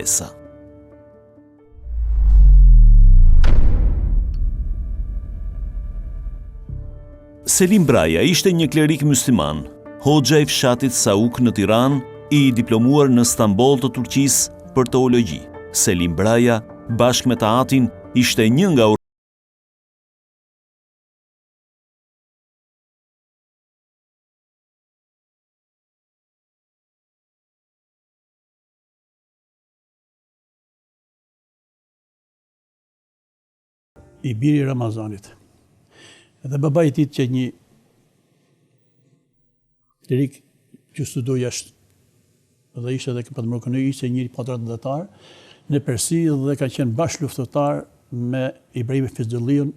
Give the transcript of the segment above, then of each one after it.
Esa. Selim Braja ishte një klerik musliman, hoxha i fshatit Sauk në Tiranë, i diplomuar në Stamboll të Turqisë për teologji. Selim Braja, bashkë me Taatin, ishte një nga i biri Ramazanit. Edhe baba i tij që një klerik që studoi jashtë dhe ishte edhe për të mërkënë, ishte një patriotëtar në Persi dhe ka qenë bashkë luftëtar me Ibrahim Fizulliun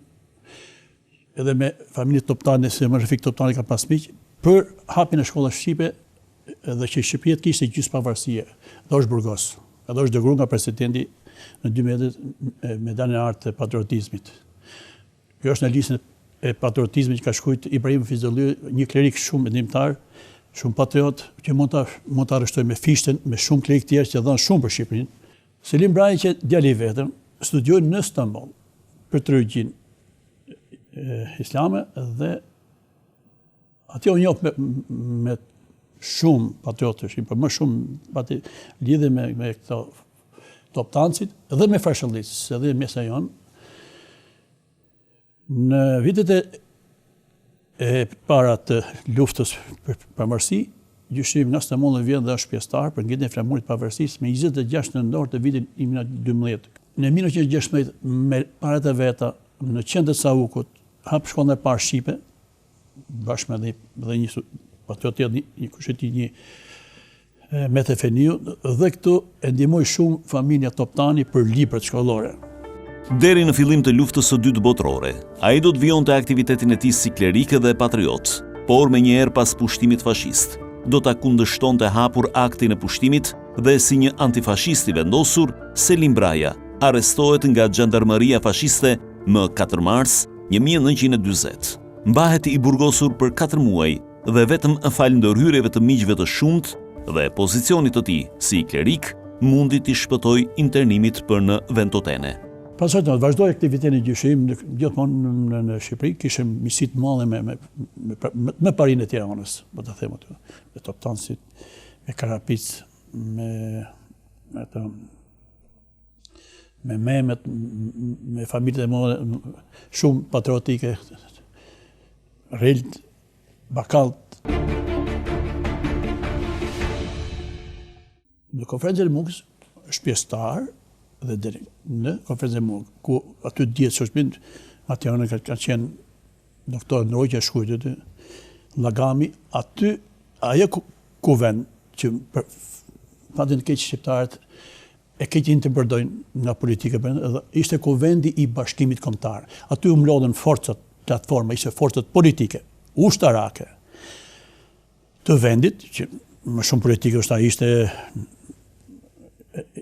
edhe me familjet Toptani, se më Refik Toptani ka pas miq, për hapjen e shkollës shqipe dhe që Shqipëria kishte gjysmë pavarësie. Dhe është Burgos. Edhe është dëgruar nga presidenti në 2010 medaljen e artë të patriotizmit. Kjo është në listën e patriotizmit që ka shkruajtur Ibrahim Fizulliu, një klerik shumë mendimtar, shumë patriot, që mund të arreshtoj me fishten, me shumë klerik tjerë që dhanë shumë për Shqipërinë. Selim Braja që djali i vetëm, studioi në Stamboll për teologjin islame dhe atje u njoh me shumë patriotë, por më shumë pati lidhje me këto Toptancit dhe me Fashëllicës, edhe mesa jonë. Në vitet e para të luftës për pavarësi, gjyshimi nga Stambolli vjen dhe është pjesëtar për ngritjen e flamurit të pavarësisë me 26 nëntor të vitit 2012. Në 1916, me parat e veta, në qendër të Saukut, hap shkollën e parë shqipe, bashkë me dhe një patriot tjetër, një kushteti, një Metefeniu, dhe këtu e ndihmoi shumë familja Toptani për librat shkollore. Deri në fillim të luftës së dytë botërore, ai do të vionte aktivitetin e tij si klerik dhe patriot, por menjëherë pas pushtimit fashist, do ta kundërshtonte hapur aktin e pushtimit dhe si një antifashist i vendosur, Selim Braja arrestohet nga Gjandarmeria Fashiste më 4 mars 1940. Mbahet i burgosur për 4 muaj dhe vetëm falë ndërhyrjeve të miqve të shumt dhe pozicionit të tij si klerik mundi t'i shpëtoj internimit për në Ventotene. Pastaj vazhdoi aktivitetin e gjyqësimit gjithmonë në Shqipëri, kishte misi të mëdha me parinë e Tiranës, po ta them aty, me Toptancit, me Karapic, me Mehmet, me familjet e mëdha shumë patriotike, Relt, Bakalt. Në konferencën e Mungës është pjesëtar dhe deri në konferencën e Mungës, ku aty dihet që është bindë, Matiana ka qenë doktor në Rojtja shkujtë, Lagami, aty ajo kuvend që patin keq shqiptarët e keq interpretojnë nga politika, edhe ishte kuvendi i bashkimit kombëtar. Aty u mlodhen forcat, platforma, ishte forcat politike, ushtarake të vendit, që më shumë politike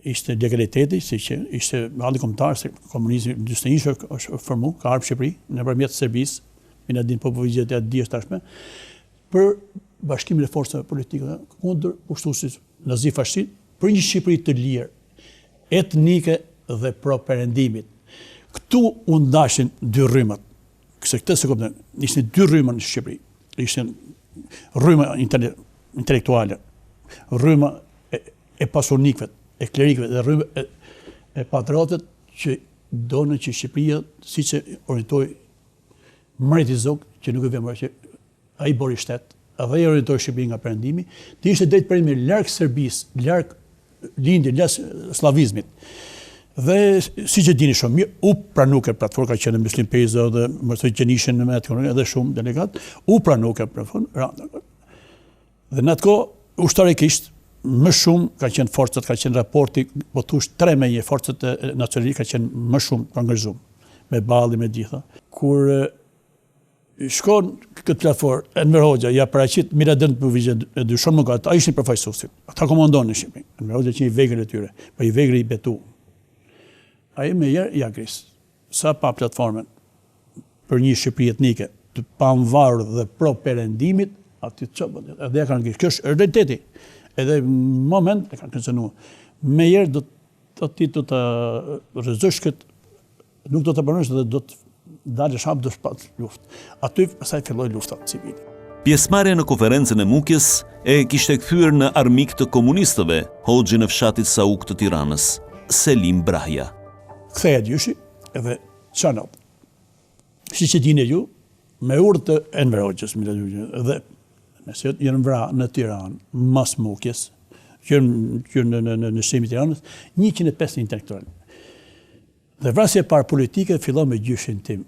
ishte legaliteti, si që ishte valli kombëtar, se komunizmi në 41 është formu, ka ardhur Shqipëri, nëpërmjet Serbisë, Minadin Popovicit e di është tashme, për bashkimin e forcave politike kundër ushtuesit nazi-fashist, për një Shqipëri të lirë, etnike dhe pro-perëndimit. Këtu u ndashin dy rrymat, se këtë se kupton, ishin dy rryma në Shqipëri. Ishin rryma intelektuale, rryma e pasurnikëve, e klerikëve dhe rryma e patriotët që donin që Shqipëria, siç e orientoi Mreti Zog, që nuk e vjen më që ai bori shtet, edhe i orientoi Shqipërinë nga perëndimi, të ishte drejt perëndimi larg Serbisë, larg lindje, larg slavizmit. Dhe siç e dini shumë mirë, u pranuar platforma ka qenë Muslim Pezo dhe mësoj Gjenishin në me atë edhe shumë delegat, u pranuar platforma. Dhe në atë kohë, ushtarikisht, më shumë ka qenë forcat, ka qenë raporti, po thush 3 me 1, forcat e nacionalistë ka qenë më shumë të angazhuar, me Balli, me gjitha. Kur shkon këtë platformë, Enver Hoxha, ja paraqit Miradën Popovicit e dyshon më gati, ai ishin përfaqësuesit. Ata komandonin në Shqipëri. Enver Hoxha që i vegël e tyre, po i vegël i betu. Ai më herë ja gris. Sa pa platformën për një Shqipëri etnike, të pavarur dhe pro perëndimit, aty çfarë? Edhe ja kanë gris. Kjo është realiteti. Edhe në moment e kanë kërcënuar. Me herë do ti do të rrezosh këtë, nuk do të përnosh dhe do të dalësh hap do shpat luftë. Aty pastaj filloi lufta civile. Pjesëmarrja në konferencën e Mukjes e kishte kthyer në armik të komunistëve hoxhin e fshatit Sauk të Tiranës, Selim Braja. Kthehet dyshi edhe çanot. Siç e dini ju, me urdhë të Enver Hoxhës, dhe nëse janë vrarë në Tiranë, mas Mukjes, që në shtëpinë e Tiranës, 105 intelektualë. Dhe vrasja e parë politike fillon me gjyshin tim.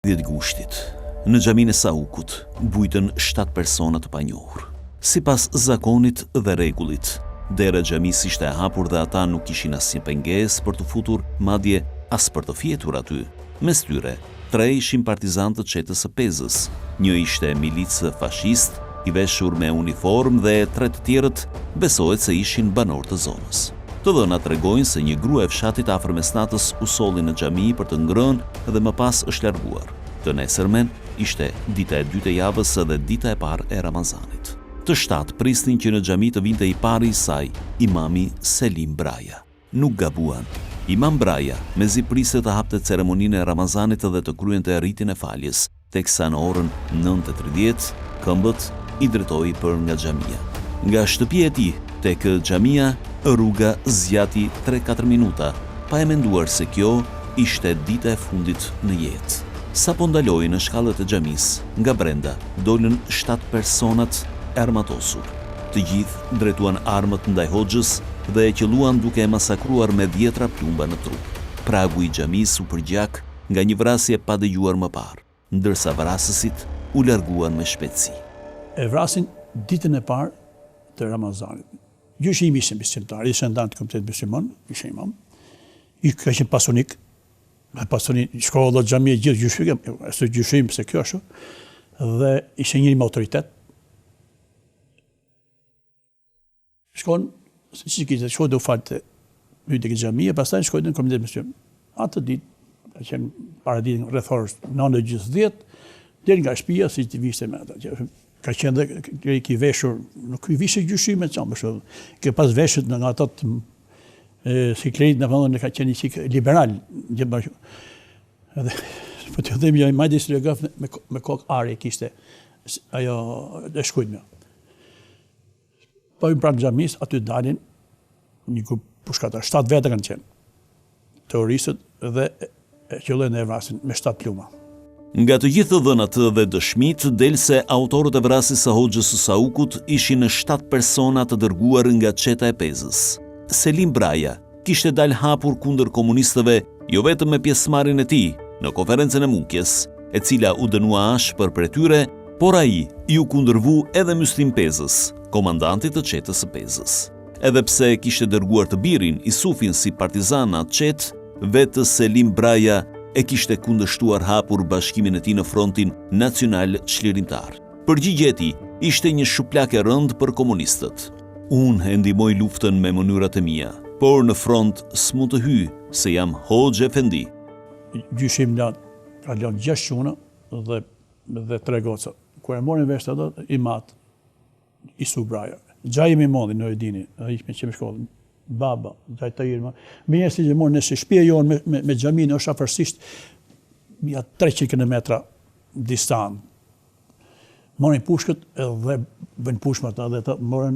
Gushtit. Në xhaminë e Saukut bujtën 7 persona të panjohur. Sipas zakonit dhe rregullit, dera e xhamisë ishte e hapur dhe ata nuk kishin asnjë pengesë për të futur, madje as për të fjetur aty. Mes tyre, 3 ishin partizantë të çetës së Pezës. Një ishte milicë fashist, i veshur me uniformë dhe 3 të tjerët besohet se ishin banor të zonës. Të dhënat tregojnë se një grua e fshatit afër mesnatës u solli në xhami për të ngrënë dhe më pas është larguar. Të nesërmen ishte dita e dytë e javës dhe dita e parë e Ramazanit. Të 7 prisnin që në xhami të vinte i pari i saj, imami Selim Braja. Nuk gabuan. Imam Braja mezi priste të hapte ceremoninë e Ramazanit dhe të kryente rritin e faljes, teksa në orën 9:30 këmbët i drejtoi për nga xhamia. Nga shtëpia e tij tek xhamia, rruga zgjati 3-4 minuta, pa e menduar se kjo ishte dita e fundit në jetë. Sa po ndaloi në shkallët e xhamisë, nga brenda dolën 7 personat e armatosur. Të gjithë drejtuan armët ndaj Hoxhës dhe e qelluan duke e masakruar me 10 plumba në trup. Pragu i xhamisë u përgjak nga një vrasje pa dëgjuar më parë, ndërsa vrasësit u larguan me shpejtësi. E vrasin ditën e parë të Ramazanit. Gjyshi im ishte besimtar, ishte ndan të kombëtet besimon, ishte imam. I ka qenë pasonik, shkolla, xhamia, gjithë gjyshi, ashtu gjyshim se kjo ashtu, dhe ishte njëri me autoritet. Shkon, si kishte, shkoj do falte hyrte ke xhamia, pastaj shkoj në kombëtet besimon. Atë ditë, ka qenë para ditën rreth orës 9:10, deri nga shtëpia siç të vishte me ata. Ka qenë dhe ki veshur, nuk i vishe gjyshime të qamë, ke pas veshët nga ato si klerit në përndon, ka qenë i qikë liberal. Po të dhejmë një majdi së regaf me kokë ari kishte, ajo e shkujt me. Po i prak xhamis, aty dalin një grup pushkatar, 7 vete kanë qenë, terroristët dhe e qëllën e vrasin me 7 pluma. Nga të gjithë dhënat dhe dëshmit, del se autorët e vrasjes së Hoxhës së Saukut ishin 7 persona të dërguar nga çeta e Pezës. Selim Braja kishte dalë hapur kundër komunistëve, jo vetëm me pjesëmarrjen e tij në konferencën e Mukjes, e cila u dënua ashpër për tyre, por ai ju kundërvu edhe Myslim Pezës, komandantit të çetës së Pezës. Edhe pse kishte dërguar të birin Isufin si partizan atë çetë, vetë Selim Braja e kishte kundështuar hapur bashkimin e tij në frontin nacional çlirimtar. Përgjigjja e tij ishte një shuplak e rëndë për komunistët. Unë e ndihmoj luftën me mënyrat e mia, por në front s'mund të hyj se jam Hoxhë Efendi. Gjyshim ka lënë 6 çuna dhe 3 goca. Kur e morën vesh ato i mat Isu Braja. Gjaj me mondi në Edini, ai ishte me çem shkollën. Baba, gjaj të irma. Me njerëz që morën në shtëpia jonë me xhamin është afërsisht mbi 300 kilometra distancë. Morën pushkët dhe bën pushmë ata dhe ata morën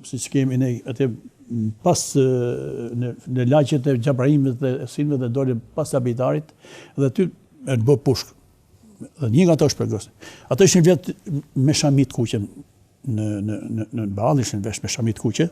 siç kemi ne atë pas në lagjet e Xhabrahimit dhe Sinve dhe dolën pas Abitarit dhe aty e bë pushkë. Dhe një nga ato shpërgos. Ato ishin vjet me shamit kuqe në ballë, ishin vesh me shamit kuqe,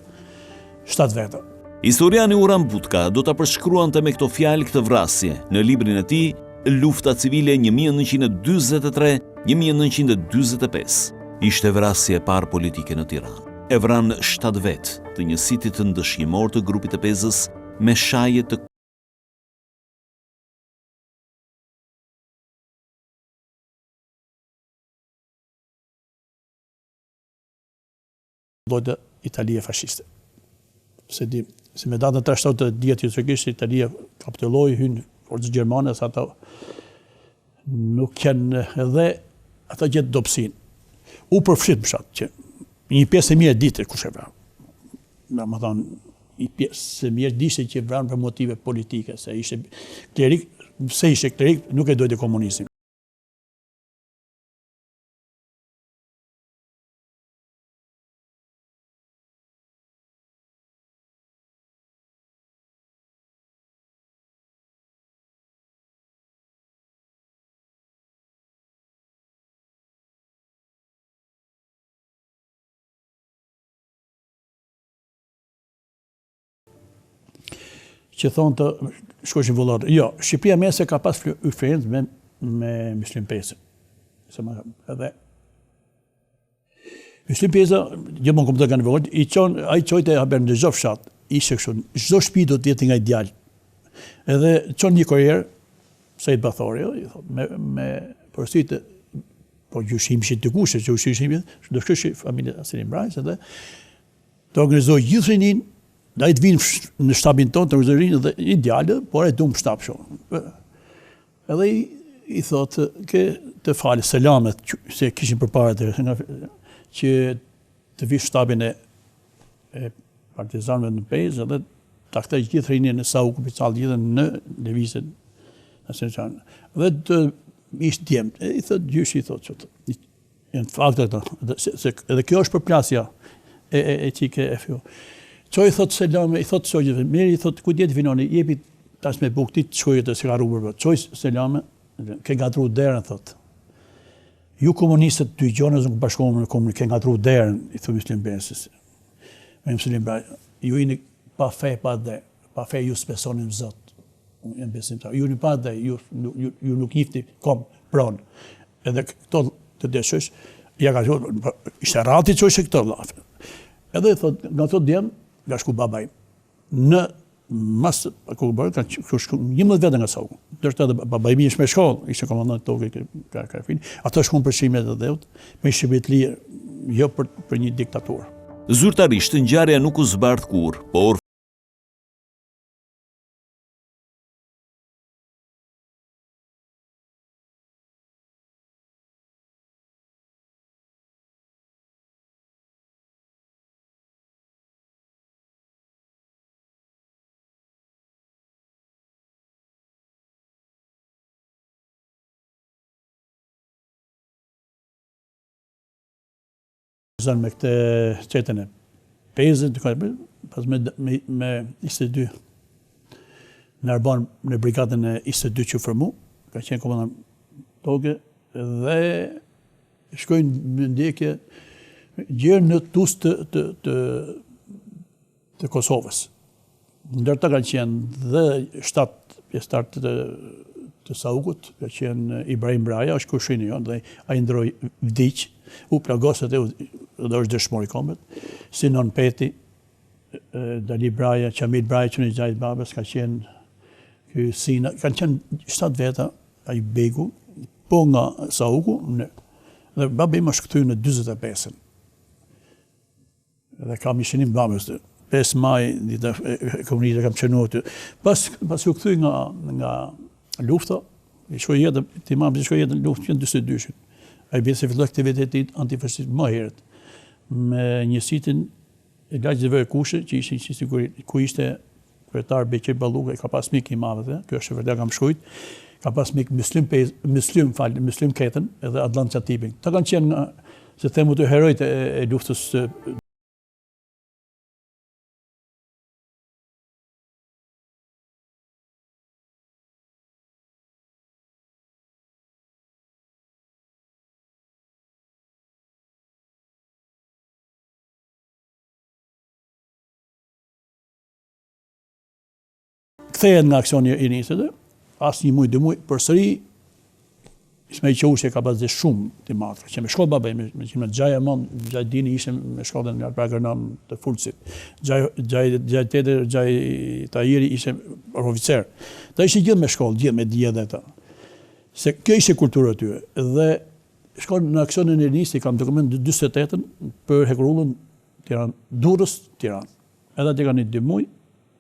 7 veta. Historiani Uram Butka do ta përshkruante me këto fjalë këtë vrasje në librin e tij lufta civile 1943-1945. Ishte vrasje e parë politike në Tiranë. E vran 7 vetë të njësitit të ndëshkimor të grupit të Pezës me shaje të llojtë Italia fashiste. Se me datën 3 shtator të dihet që Italia kapitulloi, hyn forcë gjermane, sa ata nuk kanë edhe ata gjetë dobësinë. U përfshit më shatë që një pjesë e mirë ditë kush e vran. Domethënë, një pjesë e mirë dishte që vran për motive politike, se ishte klerik, pse ishte klerik, nuk e dojtë komunizmin. Që thonë të shkoshin vullorë. Jo, Shqipëria mese ka pas ufrencë me Myslim Pezën. Edhe Myslim Peza, gjithmonë kom të kanë vëllë, a i qojtë e haber në gjë fshat, ishe kështu, çdo shtëpi do të jetë nga i djalë. Edhe qonë një kurrier, Sejt Bathori, me përësitë, po gjushim që të kushe, që gjushim do shkëshi familje Asirin Brajs, edhe të organizoj gjithë rinin, da i të vinë në shtabin tonë të organizorin dhe ideale, por e du më shtab shumë. Edhe i thotë, ke të falë selamet, se kishin përpare të që të vi shtabin e partizanëve në Pezë, edhe ta këta gjithë rinje në Sauku, Picall, gjithë në levizën në Senqanë. Dhe të ishtë djemë, i thotë, gjyshi i thotë, në faktë këta, edhe kjo është përplasja e qike e fjo. Qo i thotë selame, i thotë sojgjëve, mirë i thotë, ku djetë vinoni, jepi tas me buktit, shkojët e se ka rrubërve. Qo i selame, ke gatru derën, thotë. Ju komunistët dy gjonës nuk bashkohëm në komunikë, ke gatru derën, i thotë Myslim Pezës. Me Myslim Pezës, ju i në pa fe, pa fe ju s'besonim Zot. Ju në pa dhe, ju nuk njifti kom pronë. Edhe këto të deshësh, ja ka qëtë, ishte rati që është këto lafe. Edhe i thotë, nga të djemë, nga shku babaj. Në masë, ku bërë, ka shku 11 vete nga Sauku. Dërështë edhe babaj mi ishme shkollë, ishte komandant toke ka fini. Ato shku në përshimet dhe dheut, me shqipit lirë, jo për një diktaturë. Zyrtarisht, ngjarja nuk u zbardh kur, por Me këtë qetën e Pezën, pas me 22 në Arbon në brigadën e 22 që formu, ka qenë komandant toke, dhe shkojnë në ndjekje gjerë në tus të Kosovës. Ndërta kanë qenë dhe 7 pjesëtar të Saukut, ka qenë Ibrahim Braja, është kushini jo, dhe a i ndroj vdiq, u plagosët dhe është dëshmor i kombët, Sinon Peti, Dali Braja, Qamil Braja që në gjajt babës, ka qenë Sina, kanë qenë 7 veta, a i Begu, po nga Sauku, dhe babë im është këthy në 25-ën. Dhe kam ishenim babës, 5 maj, komunizë kam qenu aty. Pas u këthy nga lufta, i shkoj jetë, ti mamë që shkoj jetë në luftë, që në 22-shën. A i bjetë se fillo aktivitetit antifascist më herët, me njësitin e laqëve e kushe, që ishte njësitin ku ishte kryetar Beqir Balluka, ka pas mik i madhe, kjo është vërdet kam shkujt, ka pas mik Myslim Ketën edhe Adlan Qatipin. Ta kanë qenë, se themu të herojt e luftës kthehet nga aksioni i nisët, asë një muj, 2 muj, përsëri Ismail Qaushi ka bazë shumë të madhe, që me shkollë babaj, me që me Gjaja Mon, Gjaj Dini ishte me shkollën nga Pragarnam të Fulcit, Gjaj Tete, Gjaj Tajiri ishte oficer. Ta ishte gjithë me shkollë, gjithë me dje dhe ta. Se kjo ishte kulturë atyre. Dhe shkollë në aksionin e rinjës, i kam dokument 28-ën për Hekurullën Tiranë, Durrës Tiranë. Edhe aty kanë 2 muj,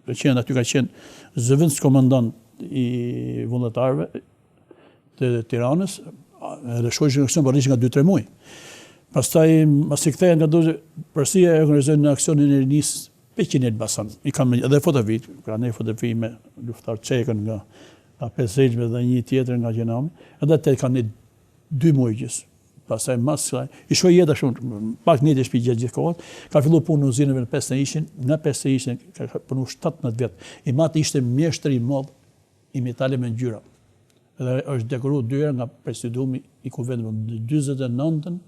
aty ka qenë zëvendës komandant i vullnetarëve të Tiranës, edhe shkojnë në aksion për rishë nga 2-3 muj. Pastaj, mas i kthehen nga doze, përsia e organizojnë në aksionin e rinjës 500 Elbasan. I kam edhe fotografi, ka ne fotografi me luftar Çekën nga Pesëgjme dhe një tjetër nga Gjenami, edhe atë kanë 2 muj gjys. Pastaj mas i shkoi jeta shumë, pak një të shpi gjithë kohët, ka fillu punë në uzinëve në Pesë ishin, në Pesë ishin, ka punu 17 vjet. I mati ishte mjeshtër i madh i metale me ngjyra. Edhe është dekoruar 2 herë nga presidiumi i kuventit në 49-ën,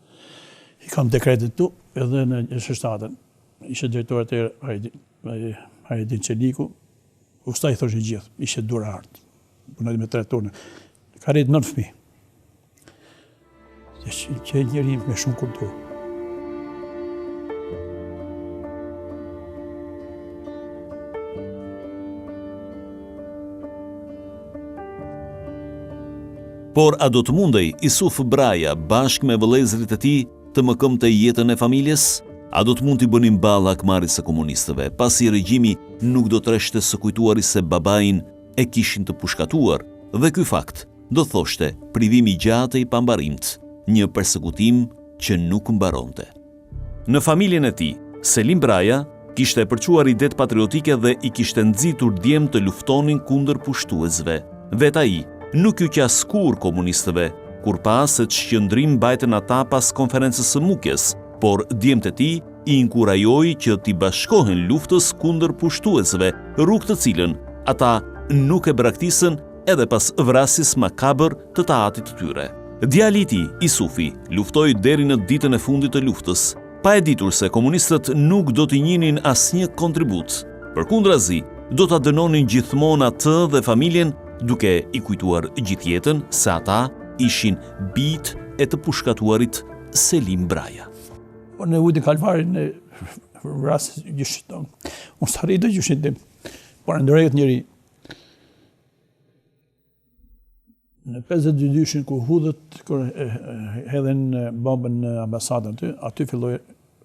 i kam dekretet tu, edhe në 67-ën. Ishte drejtori atëherë Hajdin Çeliku, usta i thoshte gjithë, ishte dura hartë. Punoi me 3 turne. Ka rritë 9 fëmijë. Që njëri me shumë kulturë. Por a do të mundej Isuf Braja bashkë me vëllezërit e tij të mëkëmte jetën e familjes? A do të mund t'i bënin ballë hakmarit së komunistëve, pasi regjimi nuk do të reshte së kujtuari se babain e kishin të pushkatuar, dhe ky fakt do thoshte privimi gjatë i pambarimt, një persekutim që nuk mbaronte. Në familjen e tij, Selim Braja kishte përquar idet patriotike dhe i kishte nxitur djem të luftonin kundër pushtuesve. Vet ai nuk ju qas kur komunistëve, kur pas se qëndrim mbajtën ata pas konferencës së Mukjes, por djemt e tij i inkurajoi që t'i bashkohen luftës kundër pushtuesve, rrugë të cilën ata nuk e braktisën edhe pas vrasjes makabër të taatit të tyre. Djali i tij, Isufi, luftoi deri në ditën e fundit të luftës, pa e ditur se komunistët nuk do t'i njinin asnjë kontribut. Përkundrazi, do ta dënonin gjithmonë atë dhe familjen, duke i kujtuar gjithë jetën se ata ishin bijt e të pushkatuarit Selim Braja. Në ujtë kalvarin e vrasës gjyshit tonë. Unë së rritë gjyshit tim, por në ndërrejët njëri. Në 52-shin ku hudhët, kur hedhen bombën në ambasadën aty filloj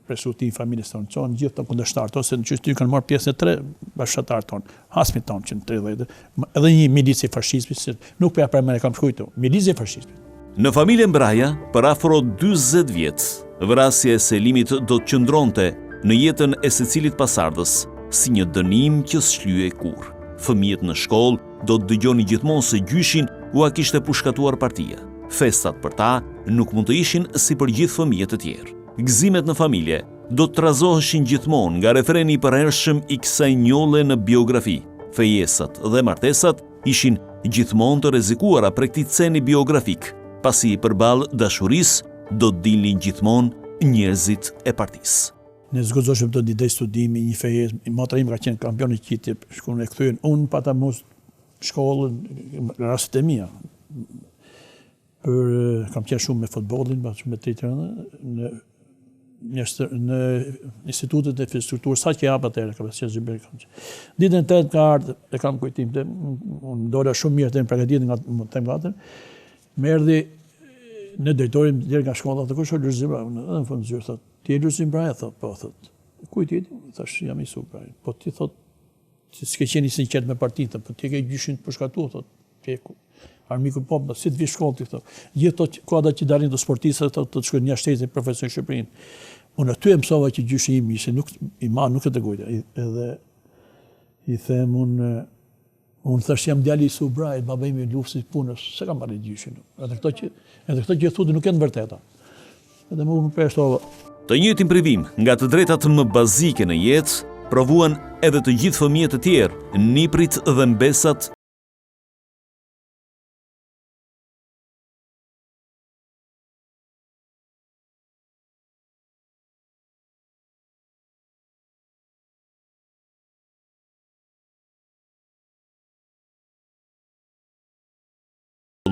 presuti familjes tonë, qonë gjithë të kundërshtarë, ose në qështu kanë marrë pjesën e 3 bashkëtarë tonë, hasmi tonë që në 30, edhe një milici fashizmi, nuk për e kam shkujtu, milici fashizmi. Në familjen Braja, për afro 40 vjetë, vrasja e Selimit do të qëndronte në jetën e secilit pasardhës, si një dënim që s'shlyej kur. Fëmijët në shkollë do të dëgjoni gjithmonë se gjyshin u a kishte pushkatuar partia. Festat për ta nuk mund të ishin si për gjithë fëmijët e tjerë. Gëzimet në familje do të trazoheshin gjithmonë nga refreni i përhershëm i kësaj njolle në biografi. Fejesat dhe martesat ishin gjithmonë të rrezikuara prej këtij ceni biografik, pasi përballë dashurisë do të dilnin gjithmonë njerëzit e partisë. Ne zgozoshëm të didej studimi, një fejes, motra im ka qenë kampion i qitje, shkon e kthyen, unë pata mos shkollën, rastet e mia. Kam qenë shumë me futbollin, bashkë me tjetër në institutet e infrastrukturës, sa që jap atëherë, ka qenë Zyberi. Ditën e 8 ka ardhur, e kam kujtim, unë dola shumë mirë të në përgatitur nga temgatër, më erdhi në drejtorin deri nga shkolla, të kush është Lulzim Braja, edhe në fund zyrë, thot, ti e Lulzim Braja, thot, po, thot, kujt je ti? Thash, jam i Isuf Braja, po ti thot, s'ke qenë i sinqert me partinë, po ti ke gjyshin të përshkatuar, thot, peku. Armiku po, si të vi shkollë ti këto. Gjithë të kuadra që dalin të sportisë të shkojnë një shtetin profesion Shqipërinë. Unë aty e mësova që gjyshi im ishte nuk i madh, nuk e dëgojta. Edhe i them unë thash jam djali i Isuf Brajit, baba im i luftës punës, se kam marrë gjyshin. Edhe këto që thotë nuk janë vërteta. Edhe më peshtova. Të njëjtin privim nga të drejtat më bazike në jetë provuan edhe të gjithë fëmijët e tjerë, niprit dhe mbesat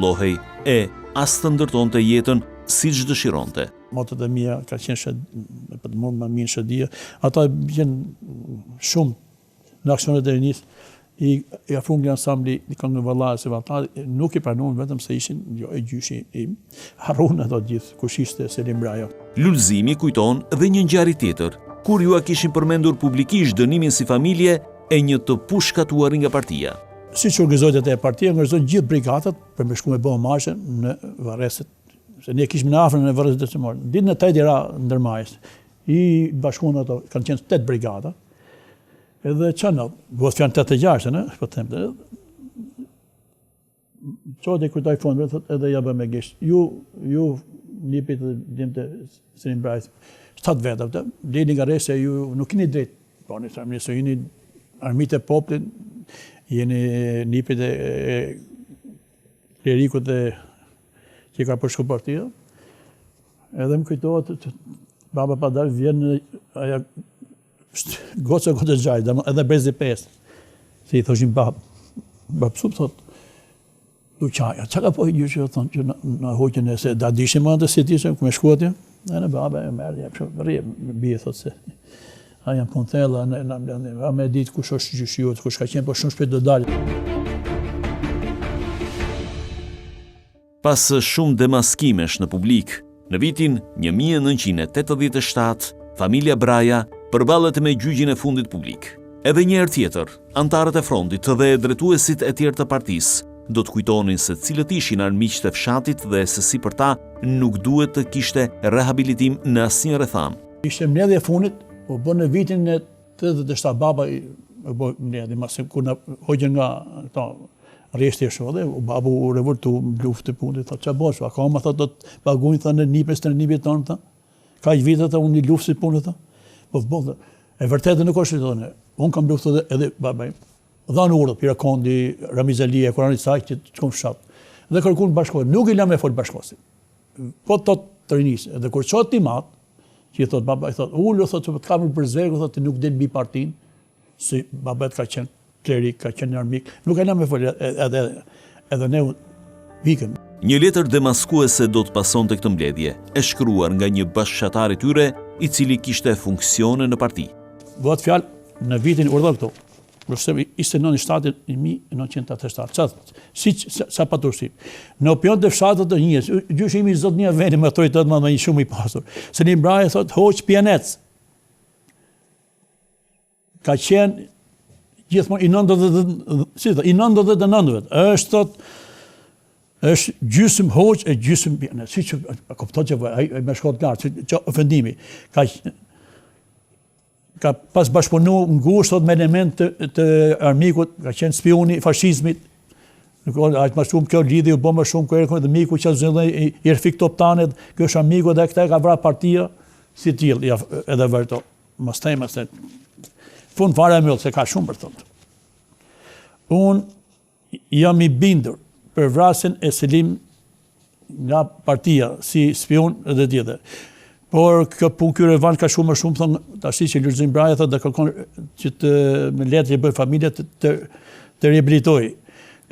rregullohej e as të ndërtonte jetën siç dëshironte. Motët e mia ka qenë për të më mirë shëdia. Ata janë shumë në aksionet e rinis, i afruan nga ansambli i këngëve vallare se ata nuk i pranuan vetëm se ishin e gjyshi im. Harruan ato gjithë kush ishte Selim Braja. Lulëzimi kujton dhe një ngjarje tjetër, kur ju a kishin përmendur publikisht dënimin si familje e një të pushkatuar nga partia. Siç organizohet e partia, organizohen gjithë brigadat për me shku me bëu marshe në varreset, se ne kishim në afër në varreset decimore. Ditën e 8 ra ndërmajës, i bashkuan ato, kanë qenë 8 brigada. Edhe çano, duhet fjanë 86, ne, po them. Çodi kujtoj fondin, thotë edhe ja bë me gisht. Ju nipit të dimte Selim Brajs. 7 veta, dini nga rese ju nuk keni drejt. Po ne thamë se jeni armitë e popullit, jeni nipit e klerikut dhe që ka përshku partia. Edhe më kujtohet, baba pa dalë vjen aja goca gjaj, edhe brezi 5. Si i thoshin babë sup, thot, du qaja, që ka po i gjyqë, thonë, që në hoqën e se da dishim anë të si tishim, ku me shku atje, e në baba e merë, rrje, bje, thot se, a janë punë thella, a me ditë kush është gjyqë, kush ka qenë, po shumë shpet do dalë. Pas shumë demaskimesh në publik, në vitin 1987, familja Braja përballet me gjyqin e fundit publik. Edhe një herë tjetër, antarët e frontit dhe drejtuesit e tjerë të partisë do të kujtonin se cilët ishin armiqtë e fshatit dhe se si për ta nuk duhet të kishte rehabilitim në asnjë rretham. Ishte mbledhja e fundit, u bë në vitin e 87 baba i bë mbledhje, mase kur na hoqën nga këto rreshti e shodhe, babu u revoltu luftë punit, thotë ç'a bosh, akoma thotë do të paguajnë thënë nipës të nipit tonë ta. Kaq vite ata unë luftë punit ta. Po bollë, e vërtetë nuk është thonë. Unë kam luftuar edhe baba im. Dhan urdhë Pirakondi, Ramizalia, Kurani saq që të shkon fshat. Dhe kërkuan bashkohet. Nuk i lëm me fol bashkosi. Po tot të rinis, edhe kur çot timat, që i thot baba i thot, ulu thot se të kam për zverku, thot nuk del mbi partin, si babet ka qenë klerik, ka qenë armik. Nuk e lëm me fol edhe ne vikëm. Një letër demaskuese do të pasonte këtë mbledhje, e shkruar nga një bashkëqatar i tyre, i cili kishte funksione në parti. Bëhet fjalë në vitin urdhër këtu. Përse ishte 1987. Sa paturësi. Në opion të fshatët të njës, gjyshimi i zot një veni me autoritet më një shumë i pasur. Selim Braja thot, hoq pjenec. Ka qenë gjithmonë i 99 është thot, është gjysëm hoq e gjysëm pjenec. Si që kupton që me shkot lartë, që ofendimi. Ka pas bashkëpunu ngushtot me element të armikut, ka qenë spioni fashizmit. Aqë ma shumë kjo lidhje u bo më shumë kërë dhe miku që zëllë i rëfik toptanet, kjo është armiku dhe këta ka vra partia, si t'jilë, edhe vërto. Mas tema se, fund fare e mëllë, se ka shumë për thotë. Unë jam i bindur për vrasin e Selim nga partia, si spion edhe tjetër. Por kjo punë ky revan ka shumë më shumë, thonë, tash që Lulzim Braja thotë dhe kërkon që të me letë që bëjë familja të rehabilitoj.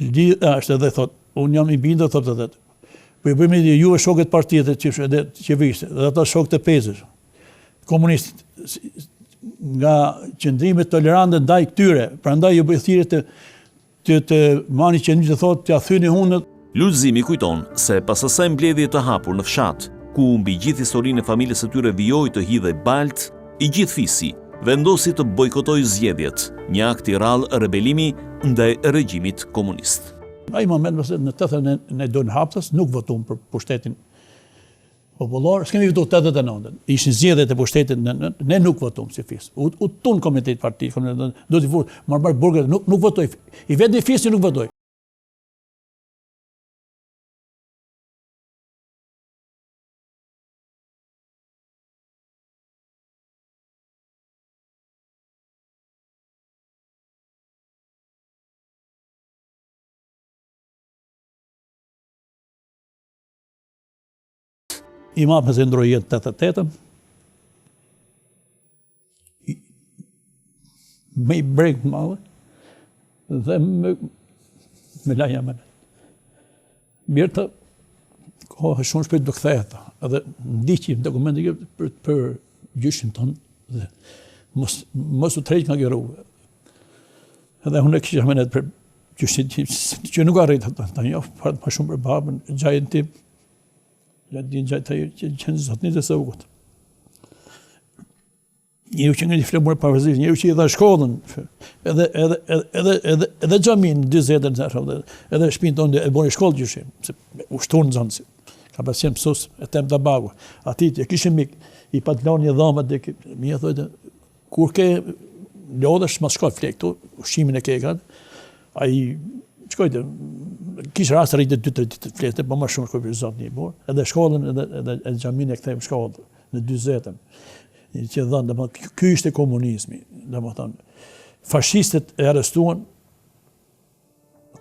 Ashtë edhe thotë, unë jam i bindur, thotë edhe. Po i bëjmë ju e shokët partijet edhe qeverisë, dhe ata shokët e pezës, komunistit, nga qëndrimit tolerante ndaj këtyre, prandaj ju bëjë thirrje të mani qëndrimit të thotë t'ja thyni hunët. Lulzimi kujton se pas asaj mbledhje të hapur në fshat, ku mbi gjithë historinë e familjes së tyre vijoi të hidhej balt, i gjithë fisi vendosi të bojkotojë zgjedhjet, një akt i rrallë rebelimi ndaj regjimit komunist. Ai moment në 80 ne don haptas nuk votuam për pushtetin popullor, s'kemi votuar 89. Ishin zgjedhjet e pushtetit, ne nuk votuam si fis. U tun komitet parti, do të vot, Marbar Burger nuk votoi. I vetë fisi nuk votoi. I ma me zëndroj jetë 88-ën, me i brejkë madhe, dhe me laja me. Mirë të kohë shumë shpejt do kthehet, edhe ndiqim dokumente për gjyshin tonë dhe mos u tërheq nga kjo rrugë. Edhe unë kisha menet për gjyshin që nuk arrit ta njoh më shumë për babën, gjajën tim. Ja din gjajë të që zotnit e Saugut. Njëu që nga një flemur pavarësisht, njëu që i dha shkollën, edhe xhamin 40 edhe shtëpinë tonë e bën shkollë gjyshim, se ushton zonsi. Ka pasur mësues e tem da bagu. Aty e kishim mik i patloni e dhamat dhe mi e thotë kur ke lodhesh mas shkoj flek këtu, ushqimin e ke kanë. Ai shkojte kishte rast rritë 2-3 ditë flete, po më shumë shkoj për zotni i bor. Edhe shkollën edhe xhamin e kthejmë shkollën në 40-ën. Që dhënë, ky ishte komunizmi, domethënë fashistët e arrestuan,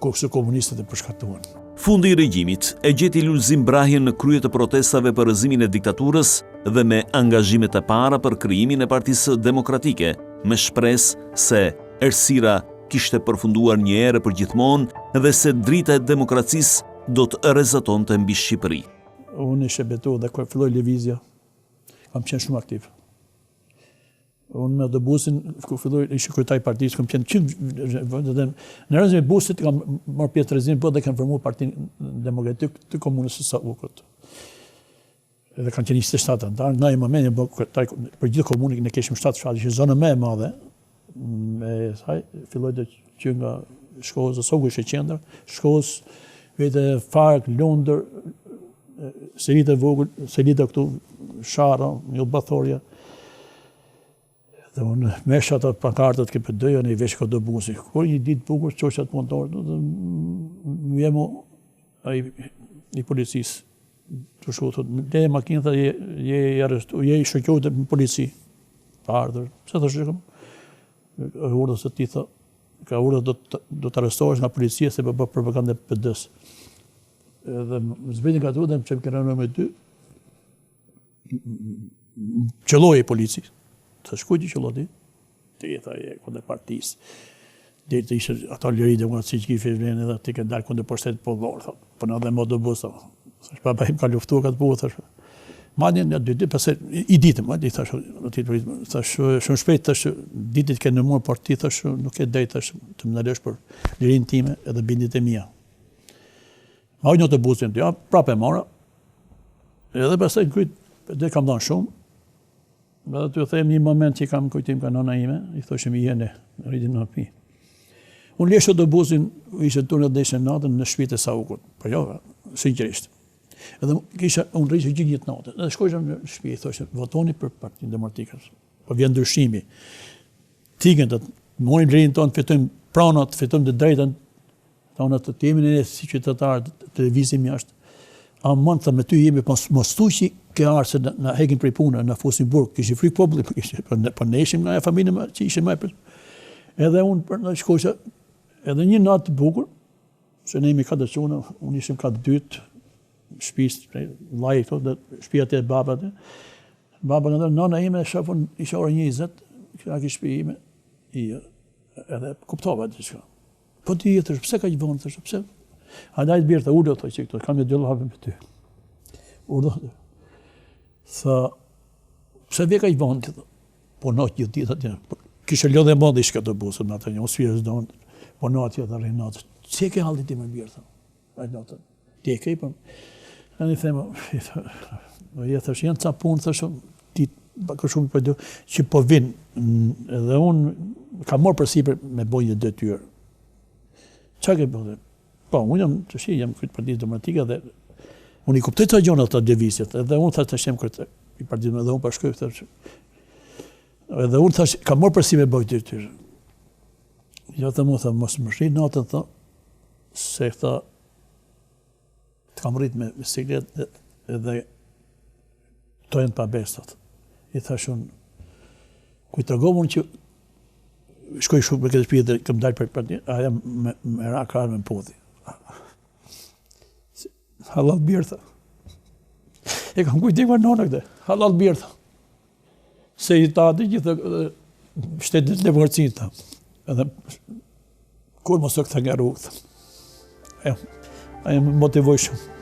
kurse komunistët e përshkatuan. Fundi i regjimit e gjeti Lulzim Brahjen në krye të protestave për rrëzimin e diktaturës dhe me angazhimet e para për krijimin e Partisë Demokratike, me shpresë se errësira kishte përfunduar një herë për gjithmonë dhe se drita e demokracisë do të rrezatonte mbi Shqipëri. Unë ishe betuar dhe kur filloi lëvizja, kam qenë shumë aktiv. Unë me autobusin, kur filloi ishte kryetari i partisë, kam qenë në rrezën e busit, kam marrë pjesë rrezin, po dhe kam formuar Partinë Demokratike të Komunës së Saukut. Edhe kanë qenë 27 anëtar, në ai moment për gjithë komunën ne kishim 7 fshatë, ishte zona më e madhe. Me saj filloi të që nga shkolla e Saukut ishte qendër, shkollës vetë Fark, Lundër, Selita e vogël, Selita këtu, Shara, Bathorja. Dhe unë mesha ato pankartët që përdojën e i vesh këtë busi. Kur një ditë bukur, qoqat montorë, më jemo i policisë. Të shku, le makinë, dhe je i shëkjohët në polici. Pa ardhër. Pse të shikëm? Urdhës të ti thë, ka urdhës do të arrestohesh nga policia se për bërë propaganda PD-s. Dhe zbetin ka të urdhëm që më kërënë me ty, qëlloj e policisë. Të shkujti që lodi, të jetë e kënde partisë. Dhe të ishë ato lëri demokraci që kifë vlenë edhe të kënë dalë kënde përshtet po dhorë, për në dhe më do busë. Thash, papa im ka luftu këtë buë, thash. Madje në 2 ditë, pëse i ditëm, thash, shumë shpejt, thash, ditit ke në murë, por ti, thash, nuk e dejtë, thash, të më nërësh për lirin time edhe bindit e mija. Ma ujnë të busën, ja, prapë e mora, edhe pastaj kujtë, dhe kam dhanë shumë. Dhe të them një moment që kam kujtim ka nona ime, i thoshim i jene, rritin në pi. Unë lesho do buzin, ishe turnë dhe ishe natën në shpite Saukut, për jo, sinqerisht. Edhe unë rrishe gjithë një natën, edhe shkojshëm në shpi, i thoshim, votoni për Partinë Demokratike, për vjen ndryshimi. Tiken të morim lirin tonë, fitojmë pranat, fitojmë të drejtën, tonë të temin e si qytetarë, televizim jashtë. A mënë të me ty jemi, mos tu që ke arë se në hekin prej punë, në fusin burg, kishë frikë pobli, për ne ishim nga e familjë që ishim me për. Edhe unë për në shkosha, edhe një natë të bukur, se ne imi 4 quna, unë ishim 4-2, shpis, lajë këto, dhe shpijat e babat. Baba në dhe nana ime, shafon, isha orë 20, këra ki shpi ime, edhe kuptova të shka. Po ti jetër, pse ka që vonë, të shka, pse? A dajtë birë të urdo, thoi që këto, kam një 2 lapën për ty. Urdo, tha, pse vje ka i vonë, të po natë një ditë atë, kishë lodhe madhe ishka të busën, në atë një, o sfirës donë, po natë jetë arre natë, që ke haldi ti me birë, tha, ajtë natë, ti e kej, për, e një thema, thash, janë ca punë, thash, ti, baka shumë për du, që po vinë, edhe unë, ka morë përsipër me bojnë një detyrë. Qa ke bëllë? Po, unë jam të shi, jam këtë Partisë Demokratike dhe unë i kuptoj të gjonë ato devizjet, edhe unë thash të shem këtë i Partisë Demokratike, edhe unë përshkoj, thash, edhe unë thash, ka morë përsi me bojtë detyrë. Jo të mu, tha, mos më shri natën, tha, se tha, të kam rritë me siklet edhe tojnë pa bestat. I thash unë, kujtë rëgohë që shkoj shumë për këtë shpijë dhe këm dalë për partinë, aja me ra karë me podhi. Halal birë, tha. E kam kujtim për nona këte, halal birë, tha. Se i ta ati gjithë shtetit levorëcin, tha. Edhe, kur mos të këta nga rrugë, tha. Ai më motivoi shumë.